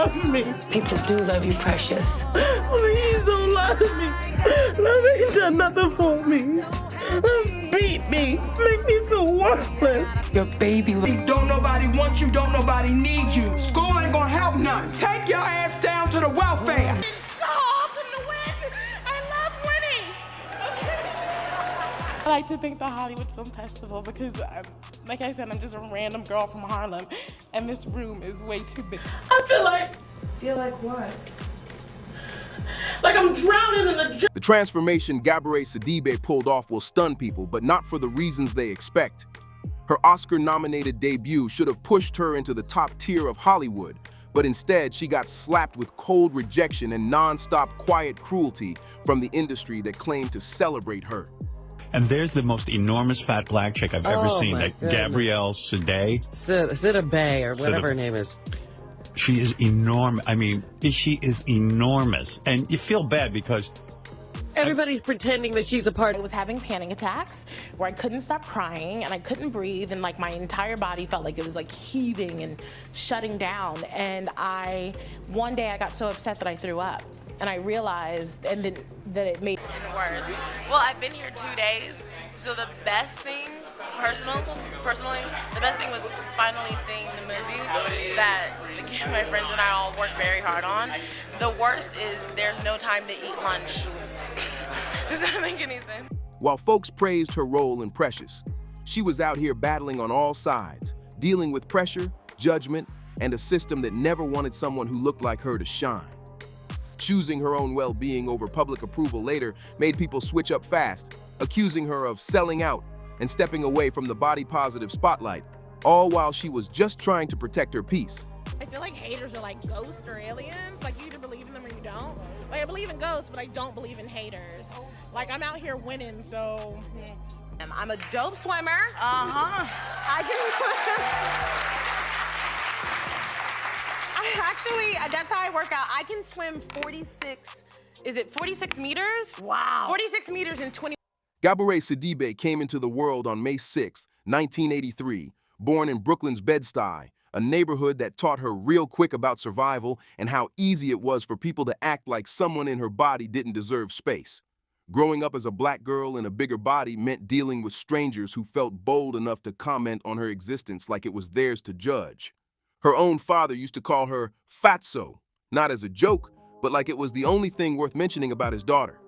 love me. People do love you, Precious. Please don't love me. Love ain't done nothing for me. Beat me. Make me feel worthless. Your baby. Don't nobody want you, don't nobody need you. School ain't gonna help none. Take your ass down to the welfare. It's so awesome to win. I love winning. I like to thank the Hollywood Film Festival because, like I said, I'm just a random girl from Harlem, and this room is way too big. I feel like... Feel like what? Like I'm drowning in the... The transformation Gabourey Sidibe pulled off will stun people, but not for the reasons they expect. Her Oscar-nominated debut should have pushed her into the top tier of Hollywood, but instead she got slapped with cold rejection and non-stop quiet cruelty from the industry that claimed to celebrate her. And there's the most enormous fat black chick I've ever seen, that Gabourey Sidibe. Sidibe, or whatever her name is. She is enormous. I mean, she is enormous. And you feel bad because... Everybody's pretending that she's a part. I was having panic attacks where I couldn't stop crying and I couldn't breathe, and like my entire body felt like it was like heaving and shutting down. And one day I got so upset that I threw up. And I realized that it made it worse. Well, I've been here 2 days, so the best thing, personally, the best thing was finally seeing the movie that my friends and I all worked very hard on. The worst is there's no time to eat lunch. Does that make any sense? While folks praised her role in Precious, she was out here battling on all sides, dealing with pressure, judgment, and a system that never wanted someone who looked like her to shine. Choosing her own well-being over public approval later made people switch up fast, accusing her of selling out and stepping away from the body-positive spotlight, all while she was just trying to protect her peace. I feel like haters are like ghosts or aliens. Like, you either believe in them or you don't. Like, I believe in ghosts, but I don't believe in haters. Like, I'm out here winning, so... I'm a dope swimmer. That's how I work out. I can swim 46 meters? Wow. 46 meters in 20. Gabourey Sidibe came into the world on May 6, 1983, born in Brooklyn's Bed-Stuy, a neighborhood that taught her real quick about survival and how easy it was for people to act like someone in her body didn't deserve space. Growing up as a black girl in a bigger body meant dealing with strangers who felt bold enough to comment on her existence like it was theirs to judge. Her own father used to call her fatso, not as a joke, but like it was the only thing worth mentioning about his daughter.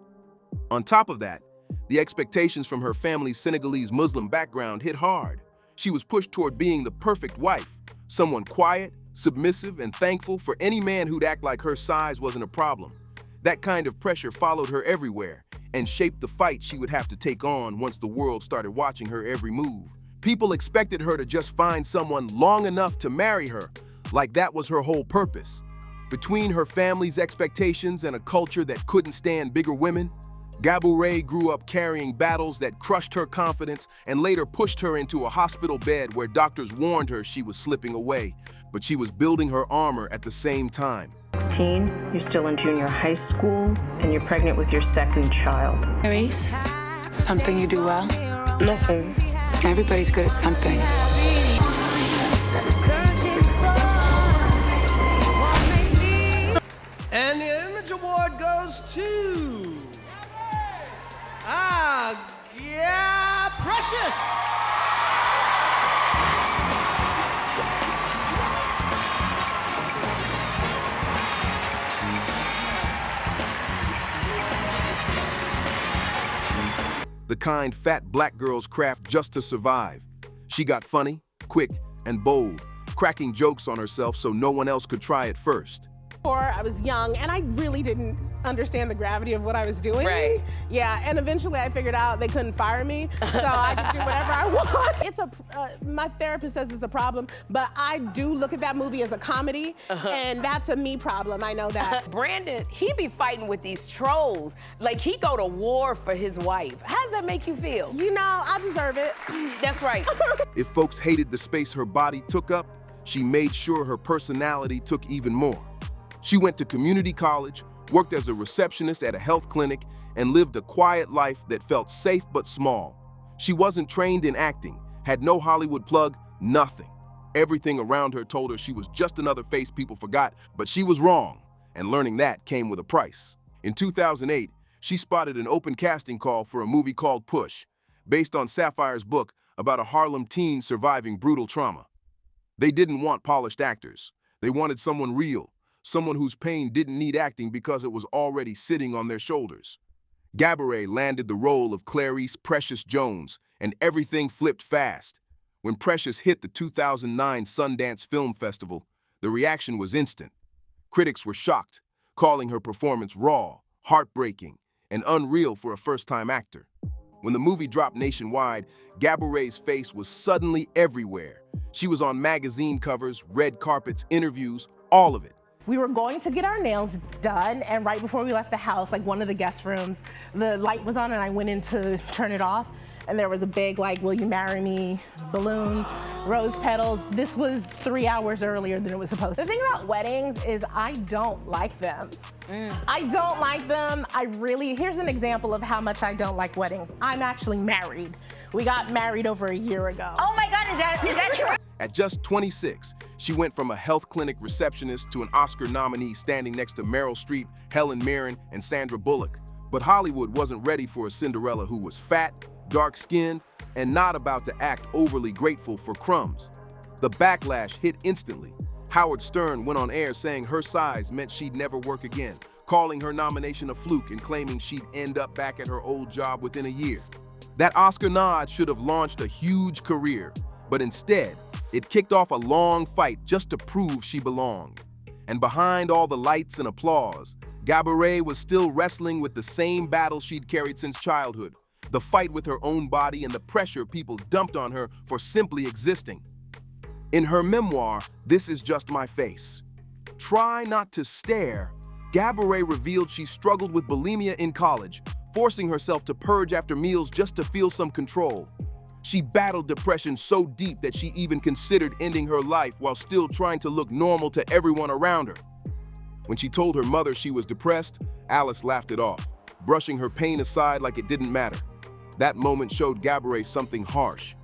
On top of that, the expectations from her family's Senegalese Muslim background hit hard. She was pushed toward being the perfect wife, someone quiet, submissive, and thankful for any man who'd act like her size wasn't a problem. That kind of pressure followed her everywhere and shaped the fight she would have to take on once the world started watching her every move. People expected her to just find someone long enough to marry her, like that was her whole purpose. Between her family's expectations and a culture that couldn't stand bigger women, Gabourey grew up carrying battles that crushed her confidence and later pushed her into a hospital bed where doctors warned her she was slipping away, but she was building her armor at the same time. 16, you're still in junior high school, and you're pregnant with your second child. Aries, something you do well? Nothing. Everybody's good at something. And the Image Award goes to... Precious! The kind fat black girls craft just to survive. She got funny, quick, and bold, cracking jokes on herself so no one else could try it first. I was young, and I really didn't understand the gravity of what I was doing. Right. Yeah, and eventually I figured out they couldn't fire me, so I could do whatever I want. My therapist says it's a problem, but I do look at that movie as a comedy, and that's a me problem, I know that. Brandon, he be fighting with these trolls. Like, he go to war for his wife. How does that make you feel? You know, I deserve it. That's right. If folks hated the space her body took up, she made sure her personality took even more. She went to community college, worked as a receptionist at a health clinic, and lived a quiet life that felt safe but small. She wasn't trained in acting, had no Hollywood plug, nothing. Everything around her told her she was just another face people forgot, but she was wrong, and learning that came with a price. In 2008, she spotted an open casting call for a movie called Push, based on Sapphire's book about a Harlem teen surviving brutal trauma. They didn't want polished actors. They wanted someone real, someone whose pain didn't need acting because it was already sitting on their shoulders. Gabourey landed the role of Clarice Precious Jones, and everything flipped fast. When Precious hit the 2009 Sundance Film Festival, the reaction was instant. Critics were shocked, calling her performance raw, heartbreaking, and unreal for a first-time actor. When the movie dropped nationwide, Gabourey's face was suddenly everywhere. She was on magazine covers, red carpets, interviews, all of it. We were going to get our nails done, and right before we left the house, like one of the guest rooms, the light was on and I went in to turn it off, and there was a big, like, will you marry me, balloons, rose petals. This was 3 hours earlier than it was supposed to. The thing about weddings is I don't like them. I don't like them. Here's an example of how much I don't like weddings. I'm actually married. We got married over a year ago. Oh my God, is that true? At just 26, she went from a health clinic receptionist to an Oscar nominee standing next to Meryl Streep, Helen Mirren, and Sandra Bullock. But Hollywood wasn't ready for a Cinderella who was fat, dark-skinned, and not about to act overly grateful for crumbs. The backlash hit instantly. Howard Stern went on air saying her size meant she'd never work again, calling her nomination a fluke and claiming she'd end up back at her old job within a year. That Oscar nod should have launched a huge career, but instead, it kicked off a long fight just to prove she belonged. And behind all the lights and applause, Gabourey was still wrestling with the same battle she'd carried since childhood, the fight with her own body and the pressure people dumped on her for simply existing. In her memoir, This Is Just My Face, Try Not to Stare, Gabourey revealed she struggled with bulimia in college, forcing herself to purge after meals just to feel some control. She battled depression so deep that she even considered ending her life while still trying to look normal to everyone around her. When she told her mother she was depressed, Alice laughed it off, brushing her pain aside like it didn't matter. That moment showed Gabourey something harsh.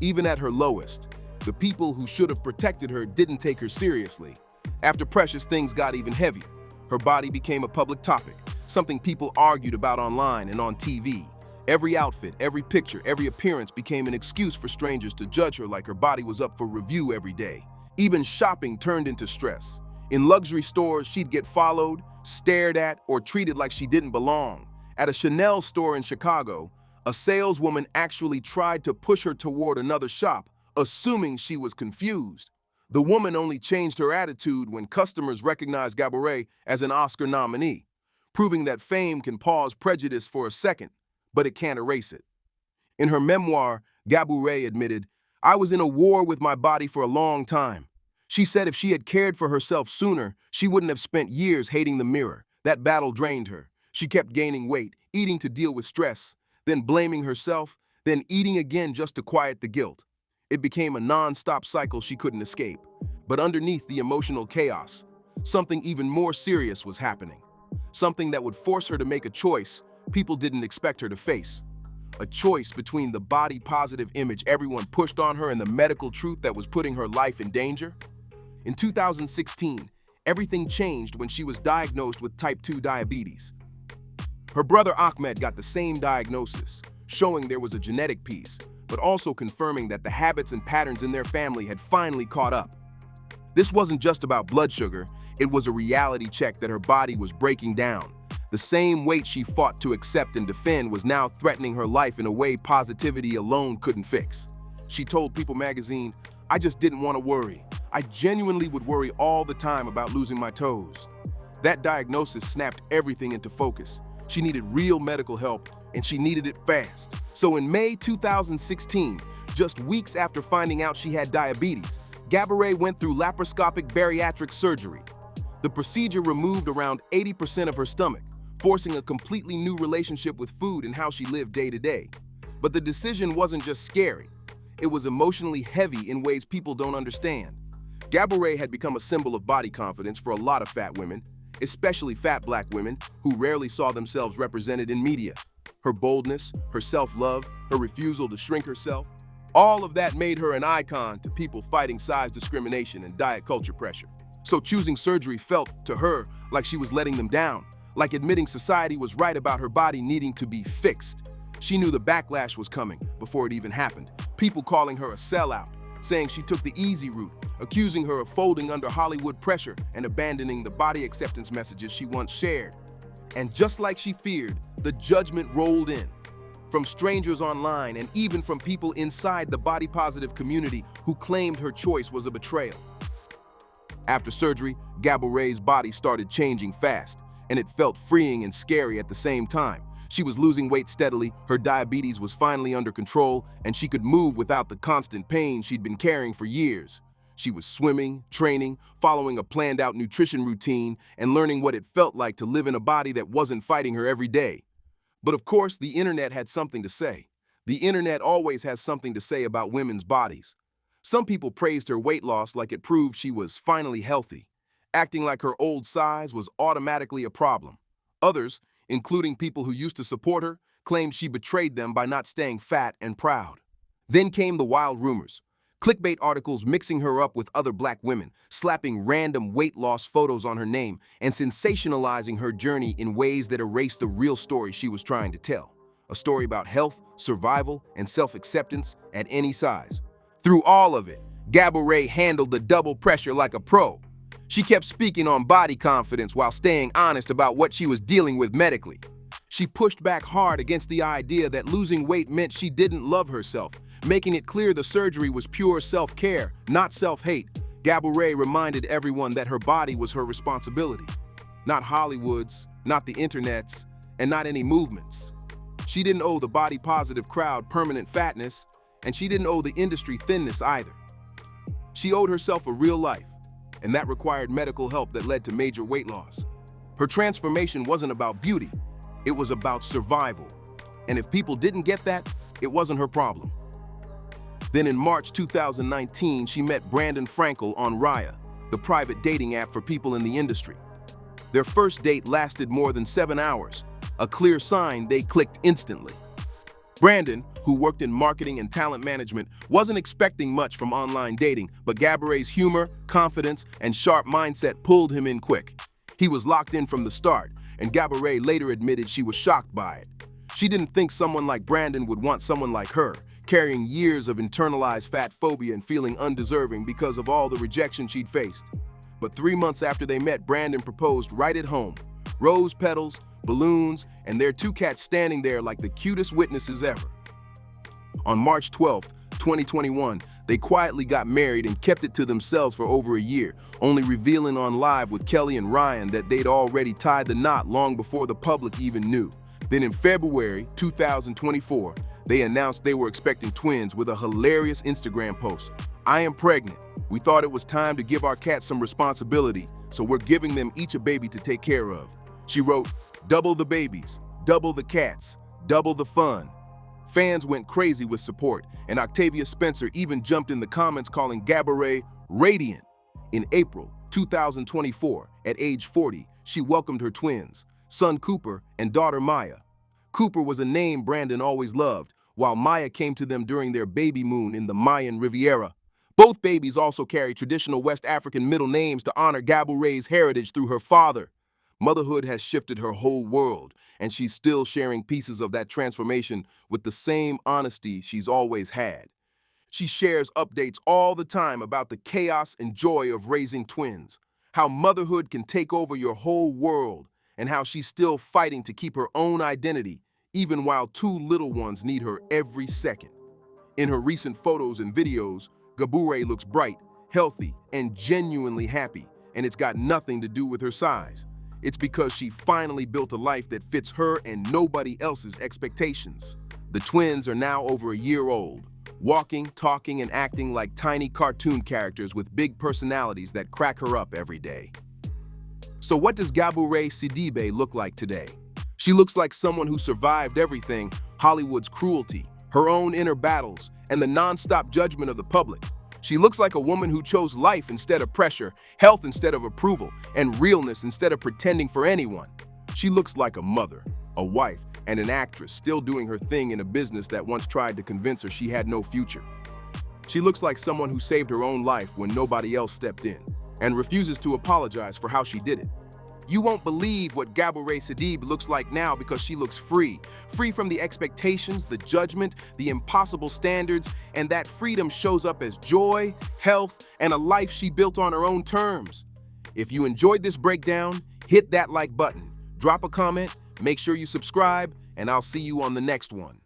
Even at her lowest, the people who should have protected her didn't take her seriously. After Precious, things got even heavier. Her body became a public topic, something people argued about online and on TV. Every outfit, every picture, every appearance became an excuse for strangers to judge her like her body was up for review every day. Even shopping turned into stress. In luxury stores, she'd get followed, stared at, or treated like she didn't belong. At a Chanel store in Chicago, a saleswoman actually tried to push her toward another shop, assuming she was confused. The woman only changed her attitude when customers recognized Gabourey as an Oscar nominee, proving that fame can pause prejudice for a second, but it can't erase it. In her memoir, Gabourey admitted, "I was in a war with my body for a long time." She said if she had cared for herself sooner, she wouldn't have spent years hating the mirror. That battle drained her. She kept gaining weight, eating to deal with stress, then blaming herself, then eating again just to quiet the guilt. It became a non-stop cycle she couldn't escape. But underneath the emotional chaos, something even more serious was happening. Something that would force her to make a choice people didn't expect her to face. A choice between the body-positive image everyone pushed on her and the medical truth that was putting her life in danger. In 2016, everything changed when she was diagnosed with type 2 diabetes. Her brother Ahmed got the same diagnosis, showing there was a genetic piece, but also confirming that the habits and patterns in their family had finally caught up. This wasn't just about blood sugar, it was a reality check that her body was breaking down. The same weight she fought to accept and defend was now threatening her life in a way positivity alone couldn't fix. She told People magazine, "I just didn't want to worry. I genuinely would worry all the time about losing my toes." That diagnosis snapped everything into focus. She needed real medical help, and she needed it fast. So in May 2016, just weeks after finding out she had diabetes, Gabourey went through laparoscopic bariatric surgery. The procedure removed around 80% of her stomach, forcing a completely new relationship with food and how she lived day to day. But the decision wasn't just scary. It was emotionally heavy in ways people don't understand. Gabourey had become a symbol of body confidence for a lot of fat women, especially fat Black women who rarely saw themselves represented in media. Her boldness, her self-love, her refusal to shrink herself, All of that made her an icon to people fighting size discrimination and diet culture pressure. So choosing surgery felt, to her, like she was letting them down, like admitting society was right about her body needing to be fixed. She knew the backlash was coming before it even happened. People calling her a sellout, saying she took the easy route, accusing her of folding under Hollywood pressure and abandoning the body acceptance messages she once shared. And just like she feared, the judgment rolled in. From strangers online and even from people inside the body-positive community who claimed her choice was a betrayal. After surgery, Gabourey's body started changing fast, and it felt freeing and scary at the same time. She was losing weight steadily, her diabetes was finally under control, and she could move without the constant pain she'd been carrying for years. She was swimming, training, following a planned-out nutrition routine, and learning what it felt like to live in a body that wasn't fighting her every day. But of course, the internet had something to say. The internet always has something to say about women's bodies. Some people praised her weight loss like it proved she was finally healthy, acting like her old size was automatically a problem. Others, including people who used to support her, claimed she betrayed them by not staying fat and proud. Then came the wild rumors. Clickbait articles mixing her up with other black women, slapping random weight loss photos on her name, and sensationalizing her journey in ways that erased the real story she was trying to tell. A story about health, survival, and self-acceptance at any size. Through all of it, Gabourey handled the double pressure like a pro. She kept speaking on body confidence while staying honest about what she was dealing with medically. She pushed back hard against the idea that losing weight meant she didn't love herself, making it clear the surgery was pure self-care, not self-hate. Gabourey reminded everyone that her body was her responsibility, not Hollywood's, not the internet's, and not any movements. She didn't owe the body-positive crowd permanent fatness, and she didn't owe the industry thinness either. She owed herself a real life, and that required medical help that led to major weight loss. Her transformation wasn't about beauty, it was about survival. And if people didn't get that, it wasn't her problem. Then in March 2019, she met Brandon Frankel on Raya, the private dating app for people in the industry. Their first date lasted more than 7 hours, a clear sign they clicked instantly. Brandon, who worked in marketing and talent management, wasn't expecting much from online dating, but Gabourey's humor, confidence, and sharp mindset pulled him in quick. He was locked in from the start, and Gabourey later admitted she was shocked by it. She didn't think someone like Brandon would want someone like her, carrying years of internalized fat phobia and feeling undeserving because of all the rejection she'd faced. But 3 months after they met, Brandon proposed right at home. Rose petals, balloons, and their 2 cats standing there like the cutest witnesses ever. On March 12, 2021, they quietly got married and kept it to themselves for over a year, only revealing on Live with Kelly and Ryan that they'd already tied the knot long before the public even knew. Then in February 2024, they announced they were expecting twins with a hilarious Instagram post. "I am pregnant. We thought it was time to give our cats some responsibility, so we're giving them each a baby to take care of." She wrote, "Double the babies, double the cats, double the fun." Fans went crazy with support, and Octavia Spencer even jumped in the comments calling Gabourey radiant. In April 2024, at age 40, she welcomed her twins, son Cooper and daughter Maya. Cooper was a name Brandon always loved, while Maya came to them during their baby moon in the Mayan Riviera. Both babies also carry traditional West African middle names to honor Gabourey's heritage through her father. Motherhood has shifted her whole world, and she's still sharing pieces of that transformation with the same honesty she's always had. She shares updates all the time about the chaos and joy of raising twins, how motherhood can take over your whole world, and how she's still fighting to keep her own identity, even while 2 little ones need her every second. In her recent photos and videos, Gabourey looks bright, healthy, and genuinely happy, and it's got nothing to do with her size. It's because she finally built a life that fits her and nobody else's expectations. The twins are now over a year old, walking, talking, and acting like tiny cartoon characters with big personalities that crack her up every day. So what does Gabourey Sidibe look like today? She looks like someone who survived everything: Hollywood's cruelty, her own inner battles, and the nonstop judgment of the public. She looks like a woman who chose life instead of pressure, health instead of approval, and realness instead of pretending for anyone. She looks like a mother, a wife, and an actress still doing her thing in a business that once tried to convince her she had no future. She looks like someone who saved her own life when nobody else stepped in, and refuses to apologize for how she did it. You won't believe what Gabourey Sidibe looks like now because she looks free. Free from the expectations, the judgment, the impossible standards, and that freedom shows up as joy, health, and a life she built on her own terms. If you enjoyed this breakdown, hit that like button, drop a comment, make sure you subscribe, and I'll see you on the next one.